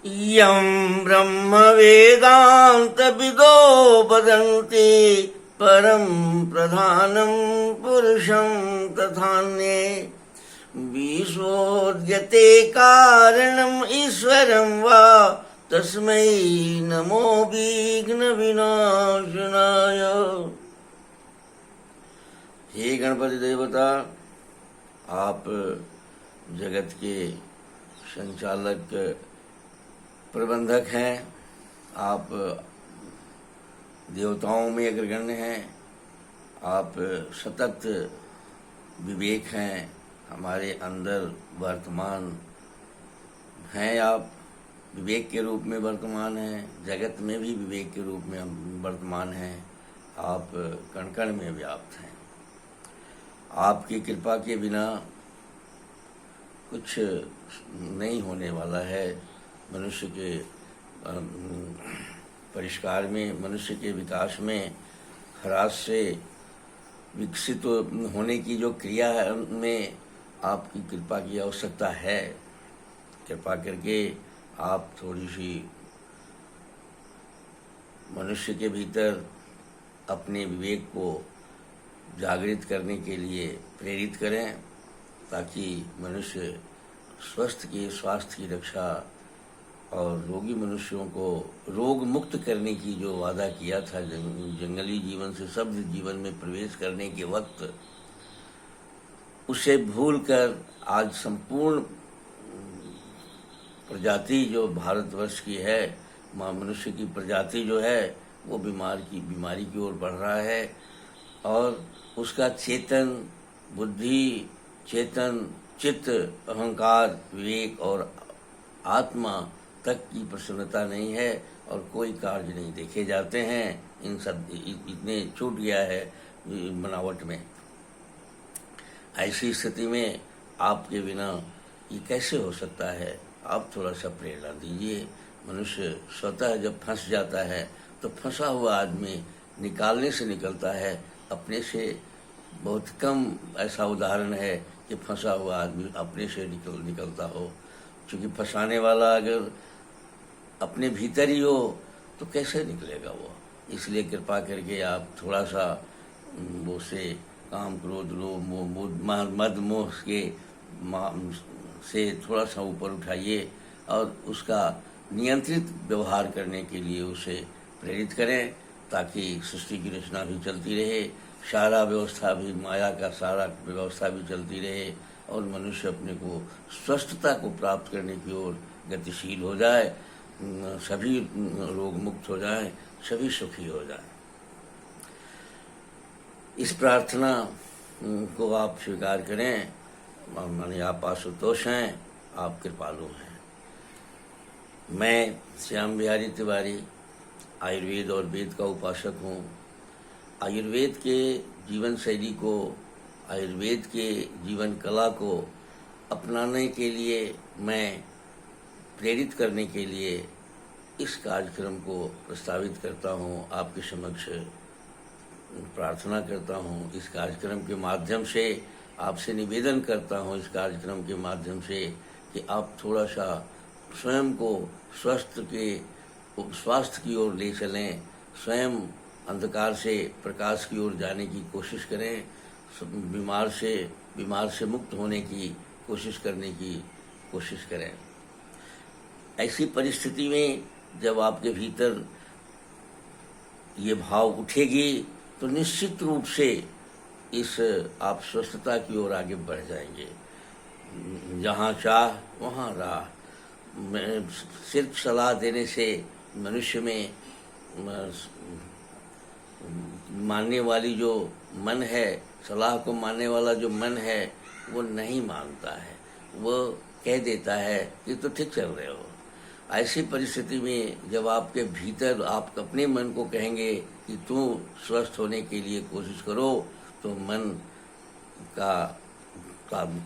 यं ब्रह्मवेदान्तविदो वदन्ति परं प्रधानं पुरुषं तथान्ये विश्वोद्यते कारणम् ईश्वरं वा तस्मै नमो विघ्नविनाशनाय। हे गणपति देवता, आप जगत के संचालक प्रबंधक हैं, आप देवताओं में अग्रगण्य हैं, आप सतत विवेक हैं, हमारे अंदर वर्तमान हैं, आप विवेक के रूप में वर्तमान हैं, जगत में भी विवेक के रूप में वर्तमान हैं, आप कण कण में व्याप्त हैं। आपकी कृपा के बिना कुछ नहीं होने वाला है। मनुष्य के परिष्कार में, मनुष्य के विकास में, ह्रास से विकसित होने की जो क्रिया है उनमें आपकी कृपा की आवश्यकता है। कृपा करके आप थोड़ी सी मनुष्य के भीतर अपने विवेक को जागृत करने के लिए प्रेरित करें, ताकि मनुष्य स्वास्थ्य की रक्षा और रोगी मनुष्यों को रोग मुक्त करने की जो वादा किया था जंगली जीवन से शब्द जीवन में प्रवेश करने के वक्त, उसे भूलकर आज संपूर्ण प्रजाति जो भारतवर्ष की है, मनुष्य की प्रजाति जो है, वो बीमारी की ओर बढ़ रहा है और उसका चेतन बुद्धि, चेतन चित्त, अहंकार, विवेक और आत्मा तक की प्रसन्नता नहीं है और कोई कार्य नहीं देखे जाते हैं। इन सब इतने छूट गया है बनावट में। ऐसी स्थिति में आपके बिना ये कैसे हो सकता है? आप थोड़ा सा प्रेरणा दीजिए। मनुष्य स्वतः जब फंस जाता है तो फंसा हुआ आदमी निकालने से निकलता है। अपने से बहुत कम ऐसा उदाहरण है कि फंसा हुआ आदमी अपने से निकलता हो, क्योंकि फंसाने वाला अगर अपने भीतर ही हो तो कैसे निकलेगा वो। इसलिए कृपा करके आप थोड़ा सा वो से काम, क्रोध, लोभ, मद मोह के से थोड़ा सा ऊपर उठाइए और उसका नियंत्रित व्यवहार करने के लिए उसे प्रेरित करें, ताकि सृष्टि की रचना भी चलती रहे, सारा व्यवस्था भी, माया का सारा व्यवस्था भी चलती रहे और मनुष्य अपने को स्वस्थता को प्राप्त करने की ओर गतिशील हो जाए, सभी रोग मुक्त हो जाएं, सभी सुखी हो जाएं। इस प्रार्थना को आप स्वीकार करें। माने आप आशुतोष हैं, आप कृपालु हैं। मैं श्याम बिहारी तिवारी आयुर्वेद और वेद का उपासक हूँ। आयुर्वेद के जीवन शैली को, आयुर्वेद के जीवन कला को अपनाने के लिए, मैं प्रेरित करने के लिए इस कार्यक्रम को प्रस्तावित करता हूँ, आपके समक्ष प्रार्थना करता हूँ। इस कार्यक्रम के माध्यम से आपसे निवेदन करता हूँ, इस कार्यक्रम के माध्यम से, कि आप थोड़ा सा स्वयं को स्वास्थ्य की ओर ले चलें, स्वयं अंधकार से प्रकाश की ओर जाने की कोशिश करें, बीमार से मुक्त होने की कोशिश करने की कोशिश करें। ऐसी परिस्थिति में जब आपके भीतर ये भाव उठेगी तो निश्चित रूप से आप स्वस्थता की ओर आगे बढ़ जाएंगे। जहाँ चाह वहाँ राह। सिर्फ सलाह देने से मनुष्य में मानने वाली जो मन है, सलाह को मानने वाला जो मन है, वो नहीं मानता है, वो कह देता है कि तो ठीक चल रहे हो। ऐसी परिस्थिति में जब आपके भीतर आप अपने मन को कहेंगे कि तू स्वस्थ होने के लिए कोशिश करो, तो मन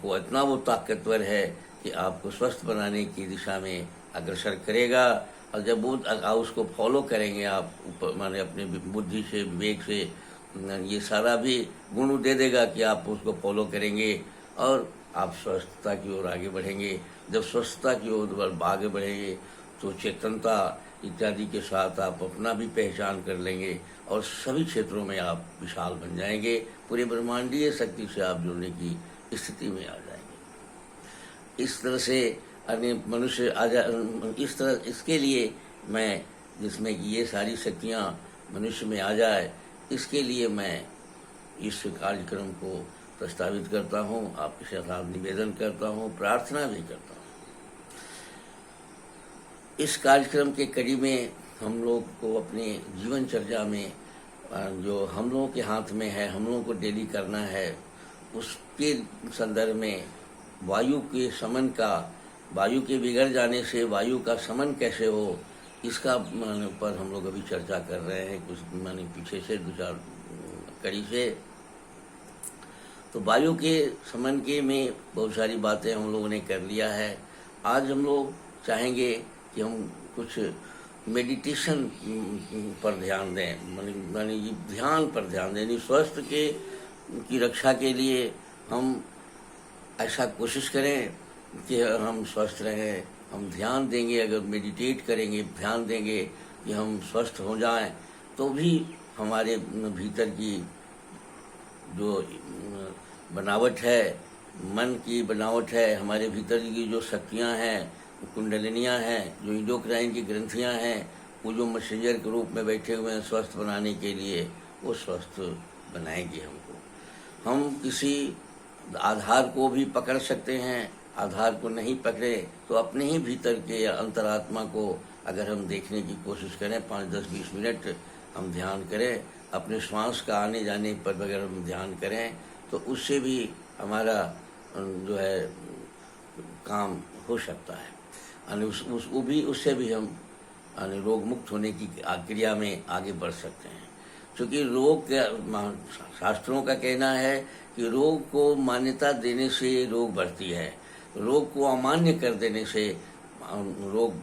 को इतना वो ताकतवर है कि आपको स्वस्थ बनाने की दिशा में अग्रसर करेगा। और जब वो उसको फॉलो करेंगे आप, माने अपने बुद्धि से, विवेक से, ये सारा भी गुण दे देगा कि आप उसको फॉलो करेंगे और आप स्वस्थता की ओर आगे बढ़ेंगे। जब स्वस्थता की ओर आगे बढ़ेंगे तो चेतनता इत्यादि के साथ आप अपना भी पहचान कर लेंगे और सभी क्षेत्रों में आप विशाल बन जाएंगे। पूरे ब्रह्मांडीय शक्ति से आप जुड़ने की स्थिति में आ जाएंगे। इस तरह से अन्य मनुष्य इस तरह इसके लिए मैं, जिसमें कि ये सारी शक्तियाँ मनुष्य में आ जाए, इसके लिए मैं इस कार्यक्रम को प्रस्तावित करता हूँ, आपके साथ निवेदन करता हूँ, प्रार्थना भी करता हूँ। इस कार्यक्रम के कड़ी में हम लोग को अपने जीवन चर्या में जो हम लोगों के हाथ में है, हम लोगों को डेली करना है, उसके संदर्भ में वायु के समन का, वायु के बिगड़ जाने से वायु का समन कैसे हो, इसका ऊपर हम लोग अभी चर्चा कर रहे हैं कुछ पीछे से 2-4 कड़ी से। तो वायु के समन के में बहुत सारी बातें हम लोगों ने कर लिया है। आज हम लोग चाहेंगे कि हम कुछ मेडिटेशन पर ध्यान दें, मानी ध्यान पर ध्यान दें। यानी स्वास्थ्य की रक्षा के लिए हम ऐसा कोशिश करें कि हम स्वस्थ रहें। हम ध्यान देंगे, अगर मेडिटेट करेंगे, ध्यान देंगे कि हम स्वस्थ हो जाएं, तो भी हमारे भीतर की जो बनावट है, मन की बनावट है, हमारे भीतर की जो शक्तियां हैं, कुंडलिनियां हैं, जो इंडोक्राइन की ग्रंथियां हैं, वो जो मैसेंजर के रूप में बैठे हुए हैं स्वस्थ बनाने के लिए, वो स्वस्थ बनाएंगे हमको। हम किसी आधार को भी पकड़ सकते हैं, आधार को नहीं पकड़े तो अपने ही भीतर के अंतरात्मा को अगर हम देखने की कोशिश करें, 5-10-20 मिनट हम ध्यान करें, अपने श्वास का आने जाने पर अगर हम ध्यान करें, तो उससे भी हमारा जो है काम हो सकता है। उससे भी हम रोग मुक्त होने की क्रिया में आगे बढ़ सकते हैं। क्योंकि रोग शास्त्रों का कहना है कि रोग को मान्यता देने से रोग बढ़ती है, रोग को अमान्य कर देने से रोग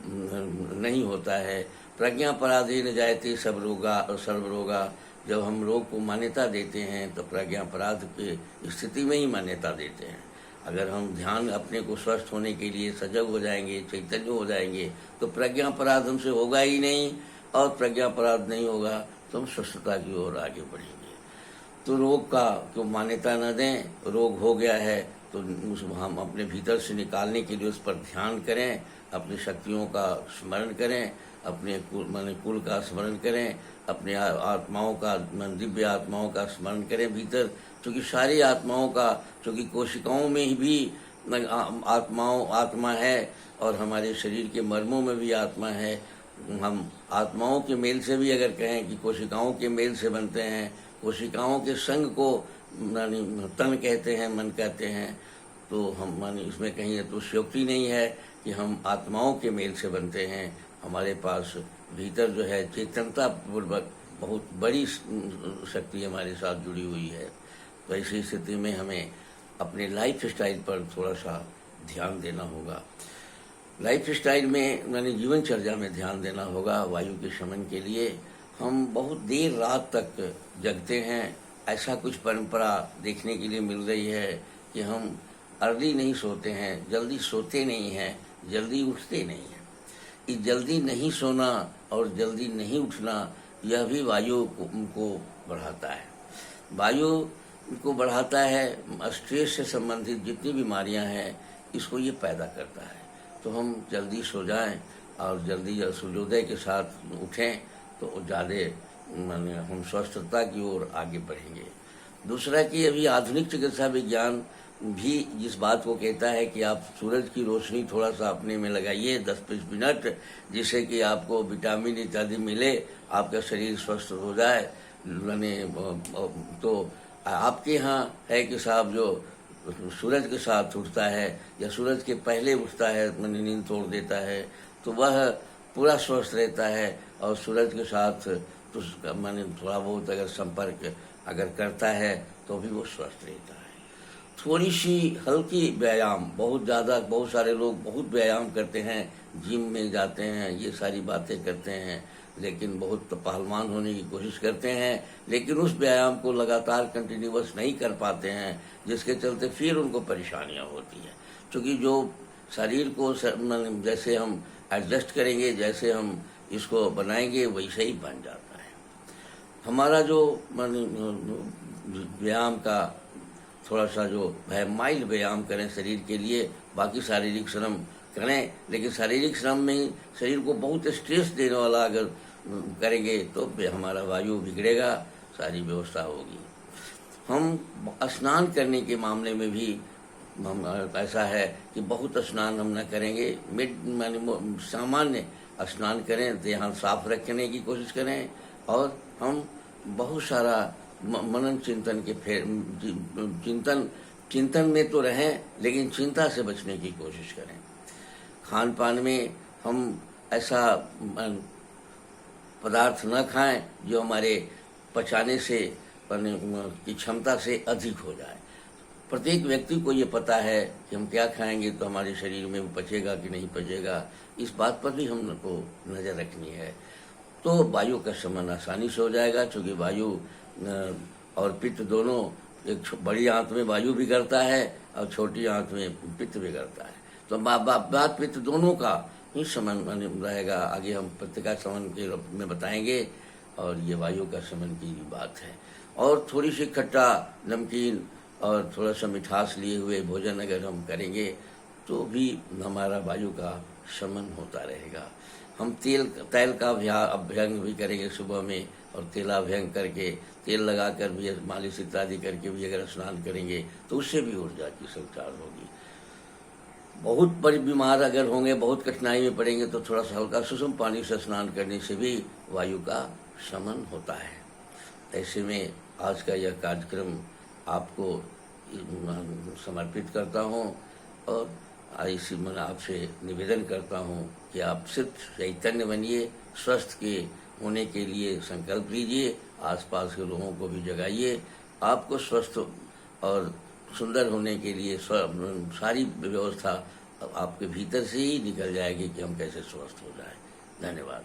नहीं होता है। प्रज्ञा पराधीन जायते सब रोगा और सर्वरोगा। जब हम रोग को मान्यता देते हैं तो प्रज्ञा पराध की स्थिति में ही मान्यता देते हैं। अगर हम ध्यान अपने को स्वस्थ होने के लिए सजग हो जाएंगे, चैतन्य हो जाएंगे, तो प्रज्ञा अपराध हमसे होगा ही नहीं, और प्रज्ञा अपराध नहीं होगा तो हम स्वस्थता की ओर आगे बढ़ेंगे। तो रोग का क्यों मान्यता न दें, रोग हो गया है तो हम अपने भीतर से निकालने के लिए उस पर ध्यान करें, अपनी शक्तियों का स्मरण करें, अपने कुल का स्मरण करें, अपने आत्माओं का, दिव्य आत्माओं का स्मरण करें भीतर। क्योंकि सारी आत्माओं का, क्योंकि कोशिकाओं में भी आत्मा है और हमारे शरीर के मर्मों में भी आत्मा है। हम आत्माओं के मेल से भी अगर कहें कि कोशिकाओं के मेल से बनते हैं, कोशिकाओं के संग को तन कहते हैं, मन कहते हैं, तो हम इसमें कहीं अतिशयोक्ति नहीं है कि हम आत्माओं के मेल से बनते हैं। हमारे पास भीतर जो है चेतनता पूर्वक बहुत बड़ी शक्ति हमारे साथ जुड़ी हुई है। तो ऐसी स्थिति में हमें अपने लाइफ स्टाइल पर थोड़ा सा ध्यान देना होगा। लाइफ स्टाइल में जीवन चर्या में ध्यान देना होगा। वायु के शमन के लिए हम बहुत देर रात तक जगते हैं। ऐसा कुछ परंपरा देखने के लिए मिल रही है कि हम अर्ली नहीं सोते हैं, जल्दी सोते नहीं हैं, जल्दी उठते नहीं हैं। ये जल्दी नहीं सोना और जल्दी नहीं उठना, यह भी वायु को बढ़ाता है। वायु को बढ़ाता है, स्ट्रेस से संबंधित जितनी बीमारियां हैं इसको ये पैदा करता है। तो हम जल्दी सो जाएं और जल्दी सूर्योदय के साथ उठें तो ज़्यादा हम स्वस्थता की ओर आगे बढ़ेंगे। दूसरा कि अभी आधुनिक चिकित्सा विज्ञान भी जिस बात को कहता है कि आप सूरज की रोशनी थोड़ा सा अपने में लगाइए 10-20 मिनट, जिससे कि आपको विटामिन इत्यादि मिले, आपका शरीर स्वस्थ हो जाए। तो आपके यहाँ है कि साहब जो सूरज के साथ उठता है या सूरज के पहले उठता है, नींद तोड़ देता है, तो वह पूरा स्वस्थ रहता है। और सूरज के साथ तो थोड़ा बहुत अगर संपर्क अगर करता है तो भी वो स्वस्थ रहता है। थोड़ी सी हल्की व्यायाम, बहुत सारे लोग बहुत व्यायाम करते हैं, जिम में जाते हैं, ये सारी बातें करते हैं, लेकिन बहुत पहलवान होने की कोशिश करते हैं, लेकिन उस व्यायाम को लगातार कंटिन्यूअस नहीं कर पाते हैं, जिसके चलते फिर उनको परेशानियां होती हैं। क्योंकि जो शरीर को जैसे हम एडजस्ट करेंगे, जैसे हम इसको बनाएंगे, वैसे ही बन जाता है। हमारा जो व्यायाम का थोड़ा सा जो है, माइल्ड व्यायाम करें शरीर के लिए, बाकी शारीरिक श्रम करें, लेकिन शारीरिक श्रम में ही शरीर को बहुत स्ट्रेस देने वाला अगर करेंगे तो हमारा वायु बिगड़ेगा, सारी व्यवस्था होगी। हम स्नान करने के मामले में भी हम ऐसा है कि बहुत स्नान हम न करेंगे, सामान्य स्नान करें, देह साफ रखने की कोशिश करें, और हम बहुत सारा मनन चिंतन के चिंतन में तो रहें, लेकिन चिंता से बचने की कोशिश करें। खान पान में हम ऐसा पदार्थ न खाएं जो हमारे पचाने से की क्षमता से अधिक हो जाए। प्रत्येक व्यक्ति को ये पता है कि हम क्या खाएंगे तो हमारे शरीर में वो पचेगा कि नहीं पचेगा, इस बात पर भी हमको नज़र रखनी है। तो वायु का शमन आसानी से हो जाएगा, क्योंकि वायु और पित्त दोनों, एक बड़ी आंत में वायु भी करता है और छोटी आंत में पित्त भी करता है, तो बात पित्त दोनों का ही शमन रहेगा। आगे हम पित्त का शमन के रूप में बताएंगे, और ये वायु का शमन की बात है। और थोड़ी सी खट्टा, नमकीन और थोड़ा सा मिठास लिए हुए भोजन अगर हम करेंगे तो भी हमारा वायु का शमन होता रहेगा। हम तेल का अभ्यंग भी करेंगे सुबह में, और तेलाभ्यंग करके तेल लगाकर भी, मालिश इत्यादि करके भी अगर स्नान करेंगे तो उससे भी ऊर्जा की संचार होगी। बहुत बड़ी बीमार अगर होंगे, बहुत कठिनाई में पड़ेंगे, तो थोड़ा सा हल्का सुसुम पानी से स्नान करने से भी वायु का शमन होता है। ऐसे में आज का यह कार्यक्रम आपको समर्पित करता हूँ, और इसी मन आपसे निवेदन करता हूँ कि आप सिर्फ चैतन्य बनिए, स्वस्थ के होने के लिए संकल्प लीजिए, आसपास के लोगों को भी जगाइए। आपको स्वस्थ और सुंदर होने के लिए सारी व्यवस्था आपके भीतर से ही निकल जाएगी कि हम कैसे स्वस्थ हो जाए। धन्यवाद।